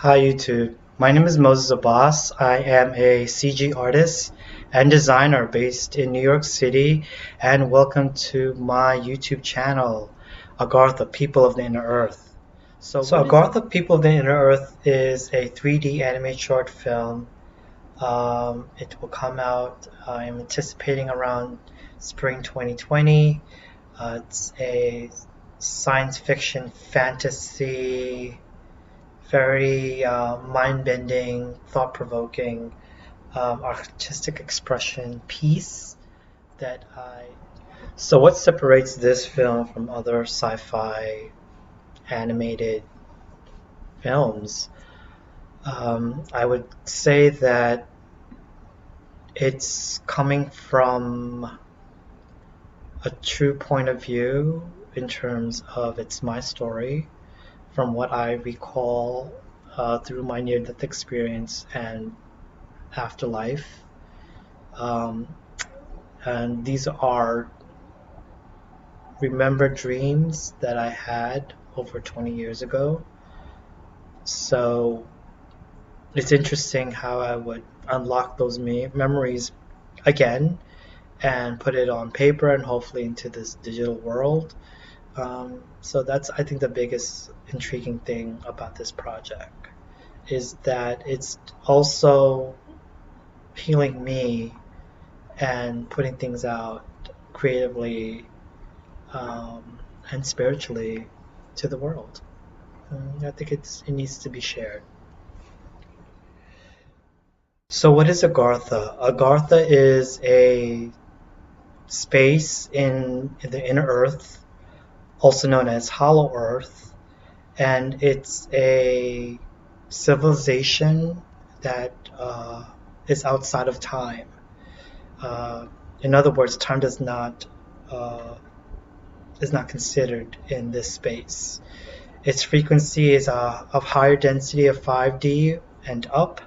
Hi YouTube, my name is Moses Abbas. I am a CG artist and designer based in New York City, and welcome to my YouTube channel, Agartha, People of the Inner Earth. So Agartha, People of the Inner Earth is a 3D animated short film. It will come out, I'm anticipating around spring 2020. It's a science fiction fantasy, very mind-bending, thought-provoking, artistic expression piece that I. So what separates this film from other sci-fi animated films? I would say that it's coming from a true point of view in terms of it's my story from what I recall through my near-death experience and afterlife. Um, and these are remembered dreams that I had over 20 years ago. So it's interesting how I would unlock those memories again and put it on paper and hopefully into this digital world. So that's, I think, the biggest intriguing thing about this project is that it's also healing me and putting things out creatively and spiritually to the world. I think it needs to be shared. So what is Agartha? Agartha is a space in the inner earth, also known as Hollow Earth, and it's a civilization that is outside of time. In other words, time uh, is not considered in this space. Its frequency is of higher density of 5D and up.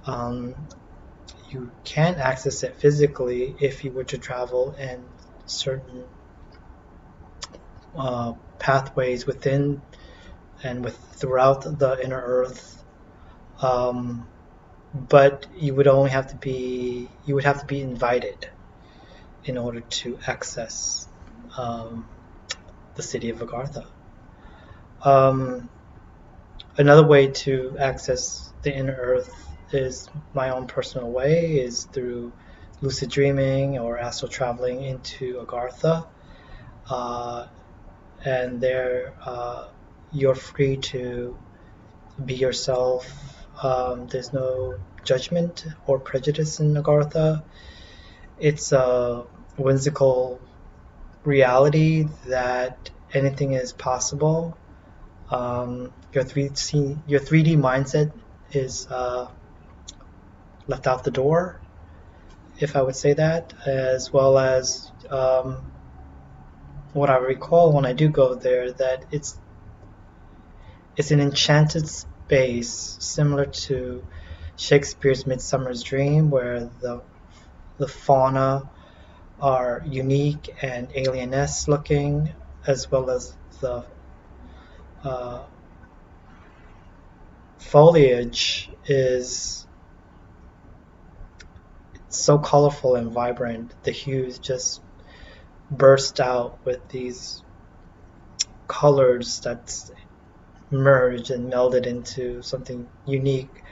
Um, you can access it physically if you were to travel in certain pathways within and throughout the inner earth. But you would have to be invited in order to access the city of Agartha. Another way to access the inner earth is my own personal way is through lucid dreaming or astral traveling into Agartha. And there you're free to be yourself. There's no judgment or prejudice in Agartha. It's a whimsical reality that anything is possible. Your 3D mindset is left out the door, if I would say that, as well as what I recall when I do go there, that it's an enchanted space similar to Shakespeare's Midsummer's Dream, where the fauna are unique and alien-esque looking, as well as the uh, foliage is so colorful and vibrant. The hues just burst out with these colors that's merged and melded into something unique,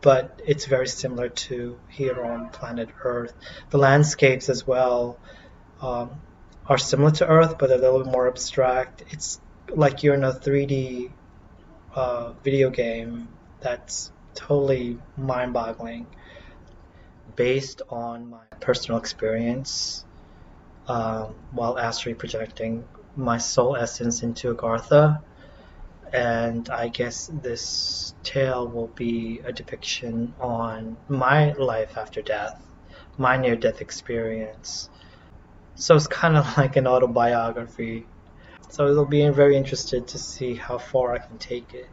but it's very similar to here on planet Earth. The landscapes as well um, are similar to Earth, but a little bit more abstract. It's like you're in a 3D video game that's totally mind-boggling. Based on my personal experience while astrally projecting my soul essence into Agartha, and I guess this tale will be a depiction on my life after death, my near-death experience. So it's kind of like an autobiography. So it'll be very interested to see how far I can take it.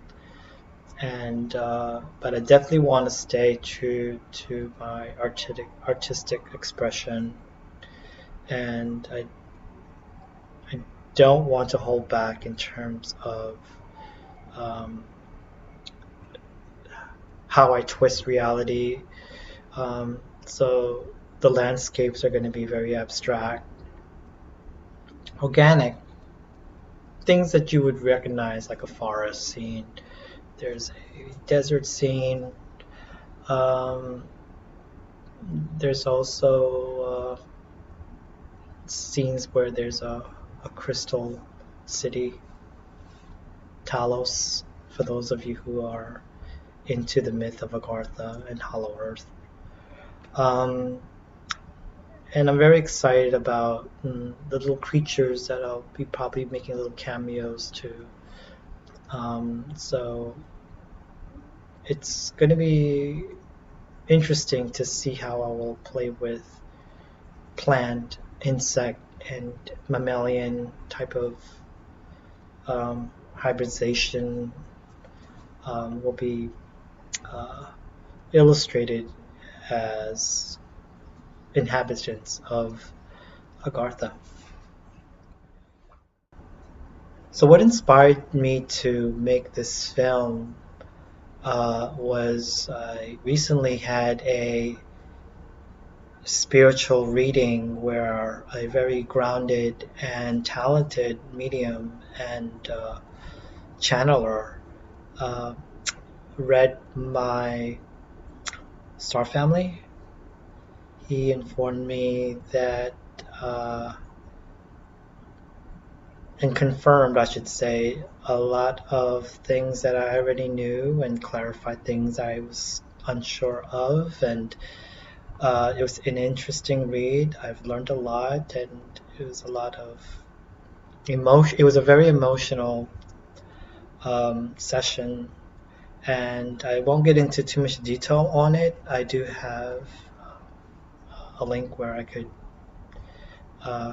And but I definitely want to stay true to my artistic expression, and I don't want to hold back in terms of um, how I twist reality. So the landscapes are going to be very abstract, organic, things that you would recognize, like a forest scene. There's a desert scene. Um, there's also scenes where there's a crystal city, Talos, for those of you who are into the myth of Agartha and Hollow Earth. And I'm very excited about the little creatures that I'll be probably making little cameos to. So it's going to be interesting to see how I will play with plant, insect, and mammalian type of hybridization will be illustrated as inhabitants of Agartha. So what inspired me to make this film was I recently had a spiritual reading where a very grounded and talented medium and channeler read my star family. He informed me that and confirmed, I should say, a lot of things that I already knew and clarified things I was unsure of. And it was an interesting read. I've learned a lot, and it was a lot of emotion. It was a very emotional session, and I won't get into too much detail on it. I do have a link where I could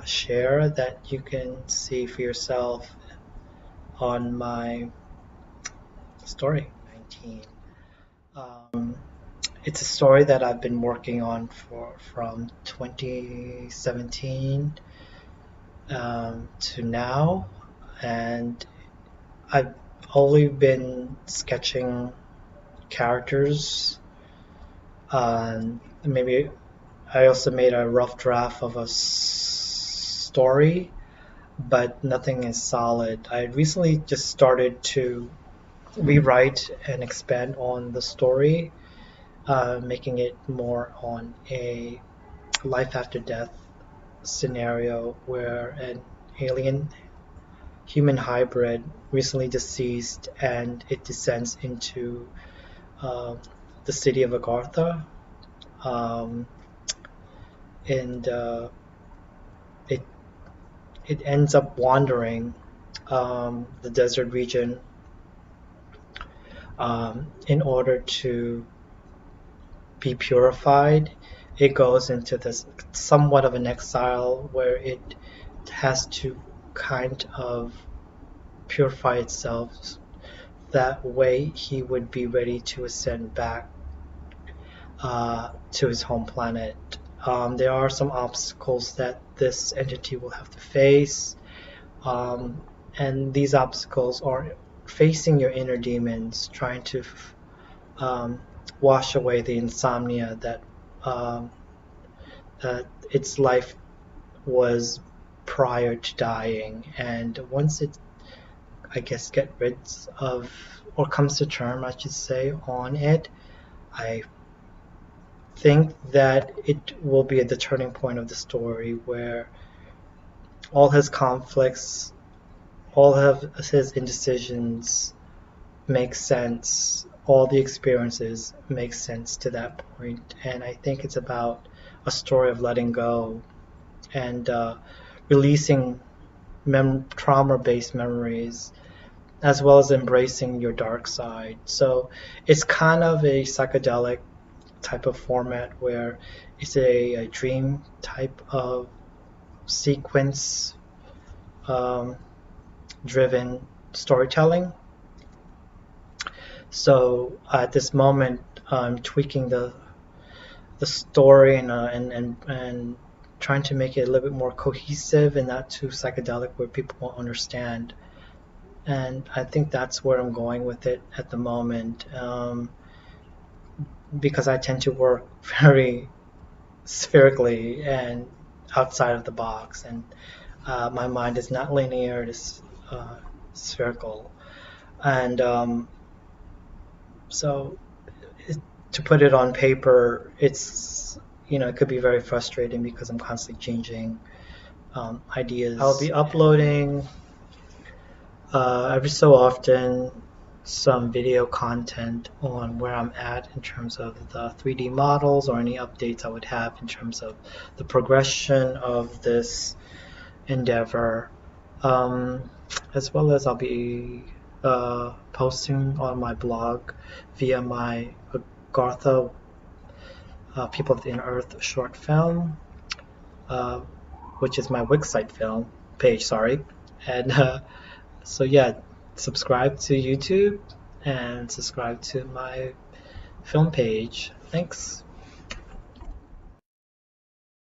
share that you can see for yourself on my story. 19. It's a story that I've been working on from 2017 to now, and I've only been sketching characters. Maybe I also made a rough draft of a story, but nothing is solid. I recently just started to rewrite and expand on the story, making it more on a life after death scenario where an alien human hybrid recently deceased and it descends into the city of Agartha, and it ends up wandering the desert region in order to be purified. It goes into this somewhat of an exile where it has to kind of purify itself. That way he would be ready to ascend back to his home planet. There are some obstacles that this entity will have to face, and these obstacles are facing your inner demons, trying to wash away the insomnia that its life was prior to dying. And once it, I guess, get rid of, or comes to term, I should say, on it, I think that it will be at the turning point of the story where all his conflicts, all of his indecisions make sense, all the experiences make sense to that point. And I think it's about a story of letting go and releasing trauma-based memories, as well as embracing your dark side. So it's kind of a psychedelic type of format where it's a dream type of sequence driven storytelling. So at this moment, I'm tweaking the story and trying to make it a little bit more cohesive and not too psychedelic where people won't understand. And I think that's where I'm going with it at the moment. because I tend to work very spherically and outside of the box, and my mind is not linear, it is spherical. And so to put it on paper, it's, it could be very frustrating because I'm constantly changing ideas. I'll be uploading every so often some video content on where I'm at in terms of the 3D models, or any updates I would have in terms of the progression of this endeavor, as well as I'll be posting on my blog via my Agartha People of the Inner Earth short film, which is my Wix site film page, sorry. And so yeah, subscribe to YouTube and subscribe to my film page. Thanks.